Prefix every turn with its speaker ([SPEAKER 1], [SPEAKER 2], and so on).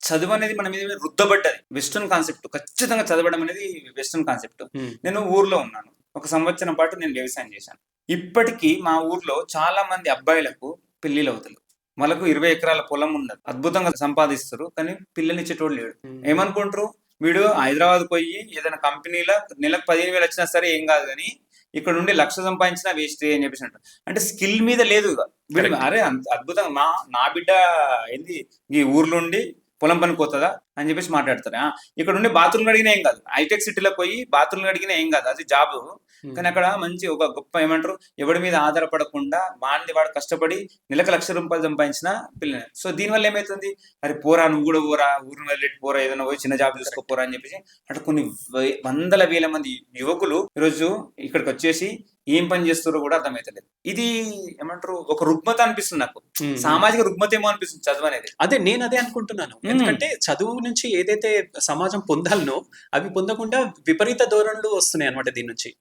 [SPEAKER 1] చదువు అనేది మన మీద రుద్దబడ్డది. Western concept. ఖచ్చితంగా చదవడం అనేది వెస్టర్న్ కాన్సెప్ట్. నేను ఊర్లో ఉన్నాను. ఒక సంవత్సరం పాటు నేను వ్యవసాయం చేశాను. ఇప్పటికీ మా ఊర్లో చాలా మంది అబ్బాయిలకు పెళ్లిళ్ళవుతలేవు. వాళ్ళకు 20 ఎకరాల పొలం ఉన్నది. అద్భుతంగా సంపాదిస్తారు. కానీ పిల్లనిచ్చేటోడు లేడు. ఏమనుకుంటారు? వీడు హైదరాబాద్ పోయి ఏదైనా కంపెనీలో నెలకు 15,000 వచ్చినా సరే ఏం కాదు గానీ, ఇక్కడ నుండి 1,00,000 సంపాదించినా వేస్టే అని చెప్పేసి అంటారు. అంటే స్కిల్ మీద లేదు ఇగ. వీడు అరే అద్భుతంగా నా బిడ్డ ఏంది ఈ ఊర్లుండి పొలం పనికి పోతుందా అని చెప్పేసి మాట్లాడతారు. ఇక్కడ నుండి బాత్రూమ్ అడిగినా ఏం కాదు. హైటెక్ సిటీలో పోయి బాత్రూమ్ అడిగినా ఏం కాదు. అది జాబ్. కానీ అక్కడ మంచి ఒక గొప్ప ఏమంటారు, ఎవడి మీద ఆధారపడకుండా వాడిని వాడు కష్టపడి నెలకు 1,00,000 రూపాయలు సంపాదించిన పిల్లలు. సో దీనివల్ల ఏమైతుంది, అరే పోరా నువ్వు కూడా పోరా, ఊరిని వదిలేటి పోరా, ఏదైనా పోయి చిన్న జాబ్ చూసుకోపోరా అని చెప్పేసి అట్లా కొన్ని వందల వేల మంది యువకులు ఈరోజు ఇక్కడికి వచ్చేసి ఏం పని చేస్తారో కూడా అర్థమైతలేదు. ఇది ఏమంటారు, ఒక రుగ్మత అనిపిస్తుంది నాకు. సామాజిక రుగ్మత ఏమో అనిపిస్తుంది చదువు అనేది.
[SPEAKER 2] నేను అదే అనుకుంటున్నాను. ఎందుకంటే చదువు నుంచి ఏదైతే సమాజం పొందాలనో అవి పొందకుండా విపరీత ధోరణులు వస్తున్నాయి అనమాట దీని నుంచి.